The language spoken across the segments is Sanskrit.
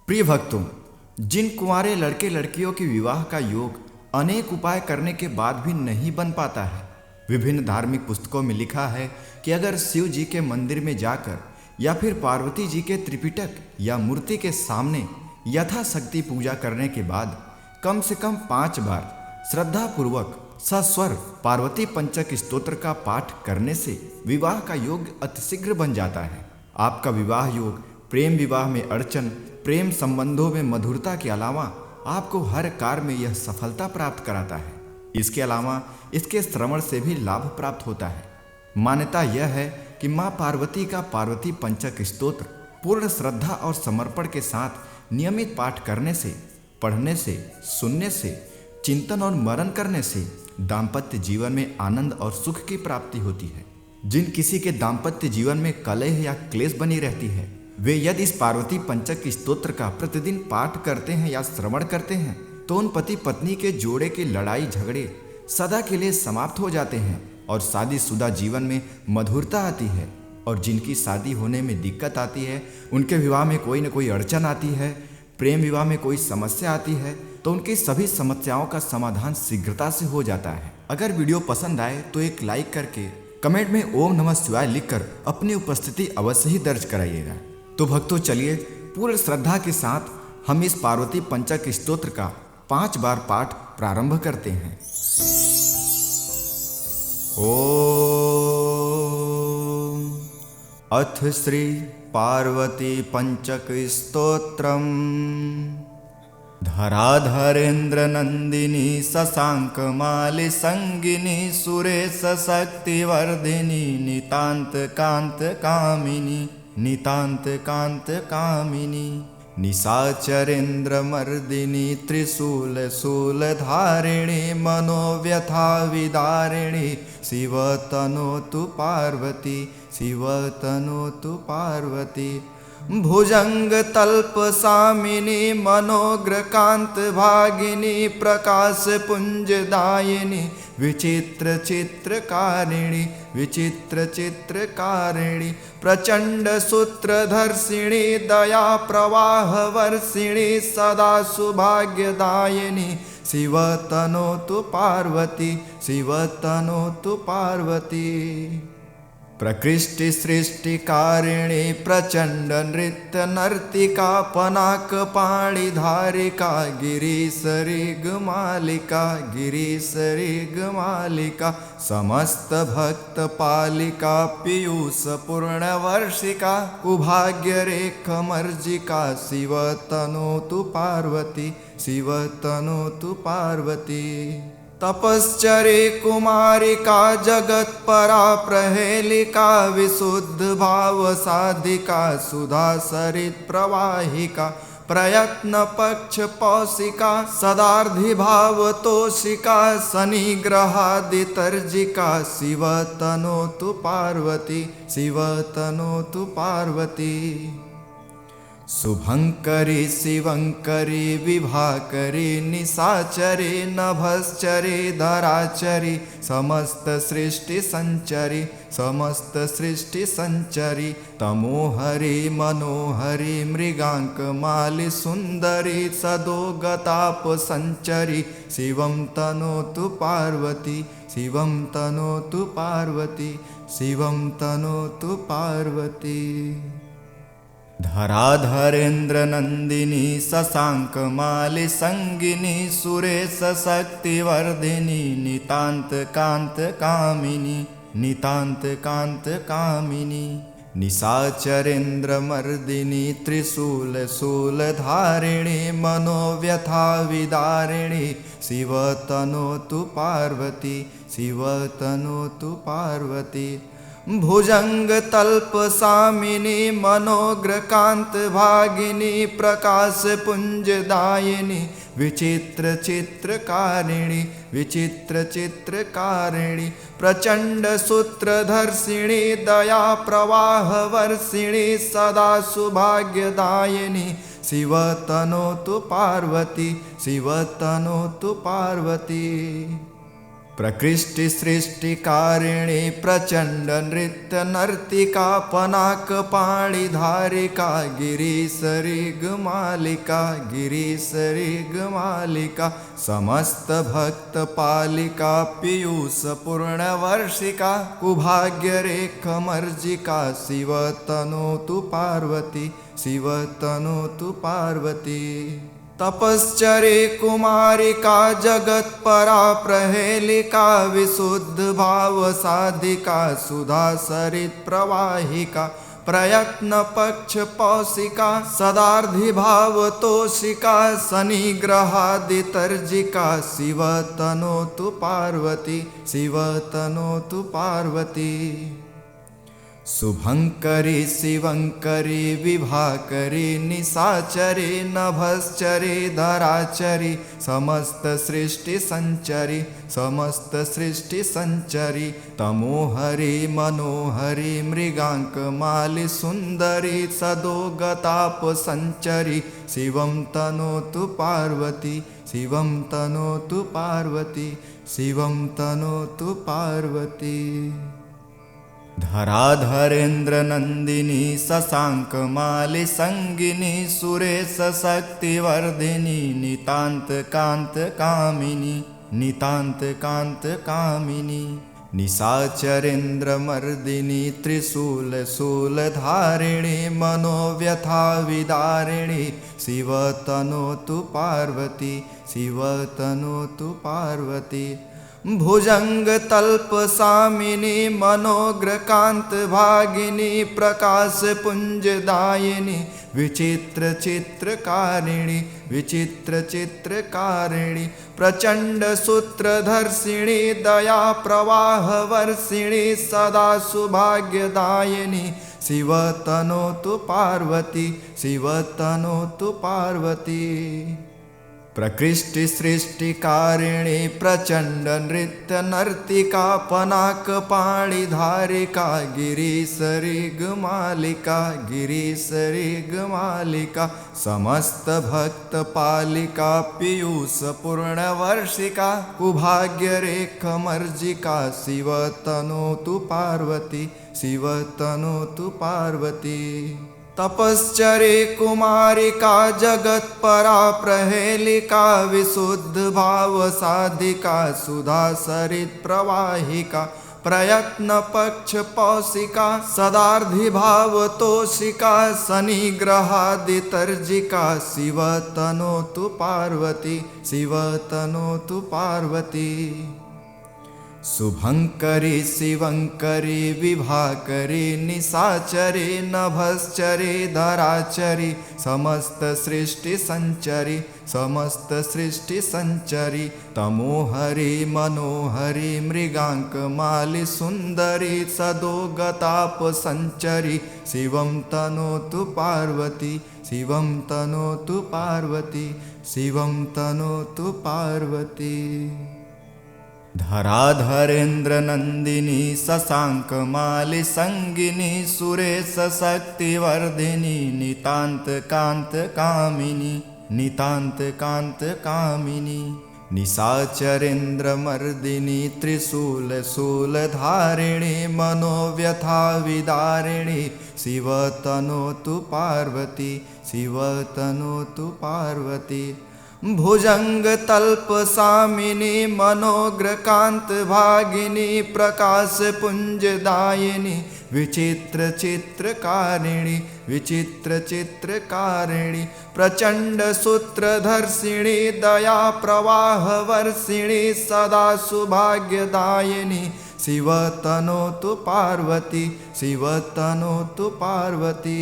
प्रिय भक्तों, जिन कुंवारे लड़के लड़कियों के विवाह का योग अनेक उपाय करने के बाद भी नहीं बन पाता है, विभिन्न धार्मिक पुस्तकों में लिखा है कि अगर शिव जी के मंदिर में जाकर या फिर पार्वती जी के त्रिपिटक या मूर्ति के सामने यथाशक्ति पूजा करने के बाद कम से कम 5 बार श्रद्धापूर्वक सस्वर पार्वती पंचक स्तोत्र का पाठ करने से विवाह का योग अतिशीघ्र बन जाता है। आपका विवाह योग प्रेम विवाह में अड़चन, प्रेम संबंधों में मधुरता के अलावा आपको हर कार्य में यह सफलता प्राप्त कराता है। इसके अलावा इसके श्रवण से भी लाभ प्राप्त होता है। मान्यता यह है कि माँ पार्वती का पार्वती पंचक स्तोत्र पूर्ण श्रद्धा और समर्पण के साथ नियमित पाठ करने से, पढ़ने से, सुनने से, चिंतन और मनन करने से दाम्पत्य जीवन में आनंद और सुख की प्राप्ति होती है। जिन किसी के दाम्पत्य जीवन में कलह या क्लेश बनी रहती है, वे यदि इस पार्वती पंचक स्तोत्र का प्रतिदिन पाठ करते हैं या श्रवण करते हैं तो उन पति पत्नी के जोड़े के लड़ाई झगड़े सदा के लिए समाप्त हो जाते हैं और शादीशुदा जीवन में मधुरता आती है। और जिनकी शादी होने में दिक्कत आती है, उनके विवाह में कोई न कोई अड़चन आती है, प्रेम विवाह में कोई समस्या आती है, तो उनकी सभी समस्याओं का समाधान शीघ्रता से हो जाता है। अगर वीडियो पसंद आए तो एक लाइक करके कमेंट में ओम नमः शिवाय लिखकर अपनी उपस्थिति अवश्य ही दर्ज कराइएगा। तो भक्तों, चलिए पूर्ण श्रद्धा के साथ हम इस पार्वती पंचक स्तोत्र का 5 बार पाठ प्रारंभ करते हैं। ओम अथ श्री पार्वती पंचक स्तोत्रम। धराधरेन्द्र नंदिनी शशांक माली संगिनी सुरेश शक्तिवर्धिनी नितांत कांत कामिनी नितांत कांत कामिनी निशाचरेन्द्र मर्दिनी त्रिशूल शूल धारिणी मनोव्यथा विदारिणी शिव तनोतु पार्वती शिव तनोतु पार्वती। भुजंग तल्प सामिनी मनोग्र कांत भागिनी प्रकाश पुंज दायिनी विचित्र चित्रकारिणी विचित्र चित्रकारिणी प्रचंड सूत्रधर्षिणी दया प्रवाह वर्षिणी सदा सौभाग्यदायिनी शिव तनोतु पार्वती शिव तनोतु पार्वती। प्रकृष्टि सृष्टिकारिणी प्रचंड नृत्य नर्तिका पनाक पाणिधारिका गिरीशरिग मालिका गिरीशरिग मालिका समस्त भक्त पालिका पीयूष पूर्ण वर्षिका कुभाग्य रेख मर्जिका शिव तनोतु पार्वती शिव तनोतु पार्वती। तपश्चरे कुमारिका जगत परा प्रहेलिका विशुद्ध भाव साधिका सुधा सरित प्रवाहिका प्रयत्न पक्ष पौषिका सदार्धि भाव तोषिका शनिग्रहादितर्जिका शिव तनोतु पार्वती शिव तनोतु पार्वती। शुभंकरी शिवंकरी विभाकरी निशाचरी नभश्चरी धराचरी समस्त सृष्टि संचरी समस्त सृष्टि संचरी तमोहरी मनोहरी मृगांक माली सुंदरी सदोगताप संचरी शिवं तनोतु पार्वती शिवं तनोतु पार्वती शिवं तनोतु पार्वती। धराधरेन्द्र नंदिनी शशांक माली संगिनी सुरेश शक्तिवर्धिनी नितांत कांत कामिनी नितांत कांत कामिनी निशाचरेन्द्र मर्दिनी त्रिशूल शूल धारिणी मनोव्यथा विदारिणी शिव तनोतु पार्वती शिव तनोतु पार्वती। भुजंग तल्प सामिनी मनोग्र कांत भागिनी प्रकाश पुंज दायिनी विचित्र चित्रकारिणी विचित्र चित्रकारिणी प्रचंड सूत्रधर्षिणी दया प्रवाह वर्षिणी सदा सौभाग्यदायिनी शिव तनोतु पार्वती शिव तनोतु पार्वती। प्रकृष्टि सृष्टिकारिणी प्रचंड नृत्य नर्तिका पनाक पाणिधारिका गिरीशरी गमालिका गिरीशरी गमालिका समस्त भक्त पालिका पीयूष पूर्ण वर्षिका कुभाग्य रेखमर्जिका शिव तनोतु पार्वती शिव तनोतु पार्वती तपश्चरे कुमारिका जगत परा प्रहेलिका विशुद्ध भाव साधिका सुधा सरित प्रवाहिका प्रयत्न पक्ष पौसिका सदार्धि भाव तोषिका शनिग्रहादितर्जिका शिव तनोतु पार्वती शिव तनोतु पार्वती शुभंकरी शिवंकरी विभाकरी निशाचरी नभश्चरी धराचरी समस्त सृष्टि संचरी तमोहरी मनोहरी मृगांक माली सुंदरी सदोगताप संचरी शिवं तनोतु पार्वती शिवं तनोतु पार्वती शिवं तनोतु पार्वती धराधरेन्द्र नंदिनी शशांक माली संगिनी सुरेश शक्तिवर्धिनी नितांत कांत कामिनी निशाचरेन्द्र मर्दिनी त्रिशूल शूलधारिणी मनोव्यथा विदारिणी शिव तनोतु पार्वती शिव तनोतु पार्वती भुजंग तल्प सामिनी मनोग्रकांत भागिनी प्रकाश पुंज दायिनी विचित्र चित्रकारिणी प्रचंड सूत्रधर्षिणी दया प्रवाह वर्षिणी सदा सुभाग्यदायिनी शिव तनोतु पार्वती शिव तनोतु पार्वती प्रकृष्टि सृष्टिकारिणी प्रचंड नृत्य नर्तिका पनाक पाणिधारिका गिरीशरी गमालिका समस्त भक्त पालिका पीयूष पूर्ण वर्षिका कुभाग्य रेखमर्जिका शिव तनोतु पार्वती शिव तनोतु पार्वती तपश्चरे कुमारिका जगत परा प्रहेलिका विशुद्ध भाव साधिका सुधा सरित प्रवाहिका प्रयत्न पक्ष पौसिका सदार्धि भाव तोषिका शनिग्रहादितर्जिका शिव तनोतु पार्वती शिव तनोतु पार्वती शुभंकरी शिवंकरी विभाकरी निशाचरी नभश्चरी धराचरी समस्त सृष्टि संचरी तमोहरी मनोहरी मृगांक माली सुंदरी सदोगताप संचरी शिवं तनोतु पार्वती शिवं तनोतु पार्वती शिवं तनोतु पार्वती धराधरेन्द्र नंदिनी शशांक माली संगिनी सुरेश शक्तिवर्धिनी नितांत कांत कामिनी निशाचरेन्द्र मर्दिनी त्रिशूल शूलधारिणी मनोव्यथा विदारिणी शिव तनोतु पार्वती शिव तनोतु पार्वती भुजंग तल्प सामिनी मनोग्रकांत भागिनी प्रकाश पुंज दायिनी विचित्र चित्रकारिणी प्रचंड सूत्रधर्षिणी दया प्रवाह वर्षिणी सदा सुभाग्यदायिनी शिव तनोतु पार्वती शिव तनोतु पार्वती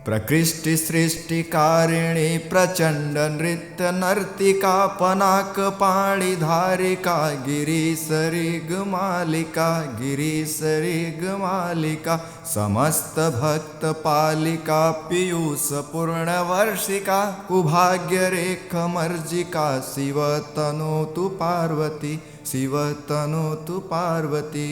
प्रकृष्टि सृष्टिकारिणी प्रचंड नृत्य नर्तिका पनाक पाणिधारिका गिरीशरी गमालिका समस्त भक्त पालिका पीयूष पूर्ण वर्षिका कुभाग्य रेखमर्जिका शिव तनोतु पार्वती शिव तनोतु पार्वती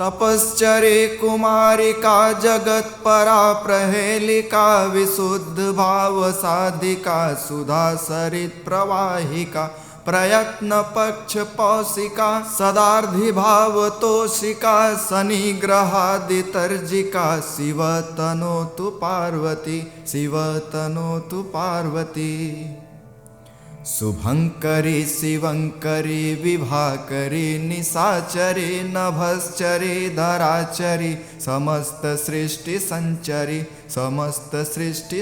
तपश्चरे कुमारिका जगत परा प्रहेलिका विशुद्ध भाव साधिका सुधा सरित प्रवाहिका प्रयत्न पक्ष पौसिका सदार्धिभावतोषिका शनिग्रहादितर्जिका शिव तनोतु पार्वती शिव तनोतु पार्वती शुभंकरी शिवंकरी विभाकरी निशाचरी नभश्चरी धराचरी समस्त सृष्टि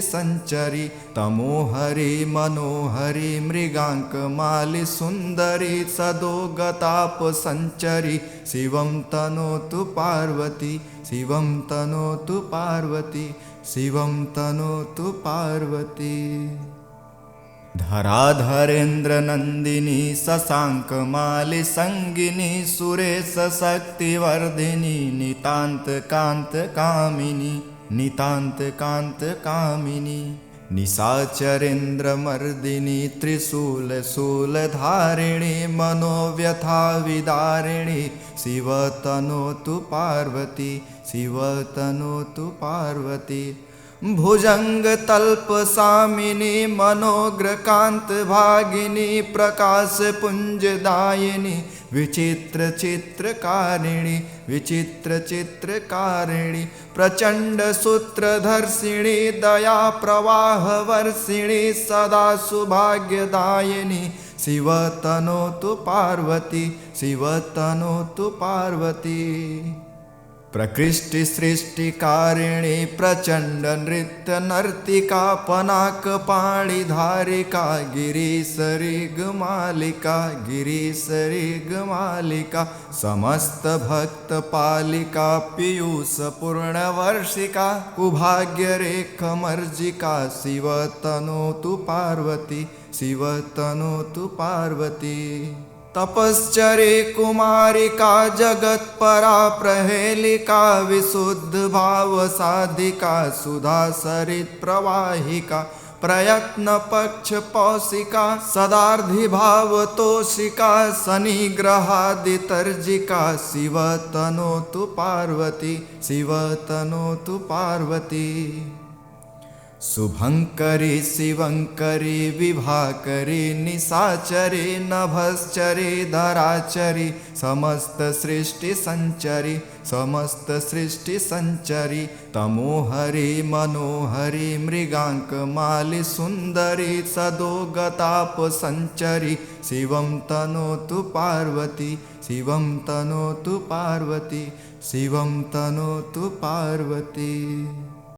संचरी तमोहरी मनोहरी मृगांकमाली सुंदरी सदोगताप संचरी शिवं तनोतु पार्वती शिवं तनोतु पार्वती शिवं तनोतु पार्वती धराधरेन्द्र नंदिनी शशांकमाली संगिनी सुरेश शक्तिवर्धिनी नितांत कांत कामिनी निशाचरेन्द्र मर्दिनी त्रिशूल शूलधारिणी मनोव्यथा विदारिणी शिव तनोतु पार्वती शिव तनोतु पार्वती भुजंग तल्प सामिनी मनोग्र कांत भागिनी प्रकाश पुंजदायिनी विचित्र चित्रकारिणी प्रचंड सूत्रधर्षिणी दया प्रवाह वर्षिणी सदा सुभाग्यदायिनी शिव तनोतु पार्वती शिव तनोतु पार्वती प्रकृष्टि सृष्टिकारिणी प्रचंड नृत्य नर्तिका पनाक पाणिधारिका गिरीशरी गमालिका समस्त भक्त पालिका पीयूष पूर्ण वर्षिका कुभाग्य रेखमर्जिका शिव तनोतु पार्वती शिव तनोतु पार्वती तपश्चरे कुमारिका जगत्परा प्रहेलिका विशुद्ध भाव साधिका सुधा सरित प्रवाहिका प्रयत्न पक्ष पौसिका सदार्धिभावतोषिका शनिग्रहादितर्जिका शिव तनोतु पार्वती शिव तनोतु पार्वती शुभंकरी शिवंकरी विभाकरी निशाचरी नभश्चरी धराचरी समस्त सृष्टि संचरी तमोहरी मनोहरी मृगांकमाली सुंदरी सदोगताप संचरी शिवं तनोतु पार्वती शिवं तनोतु पार्वती शिवं तनोतु पार्वती।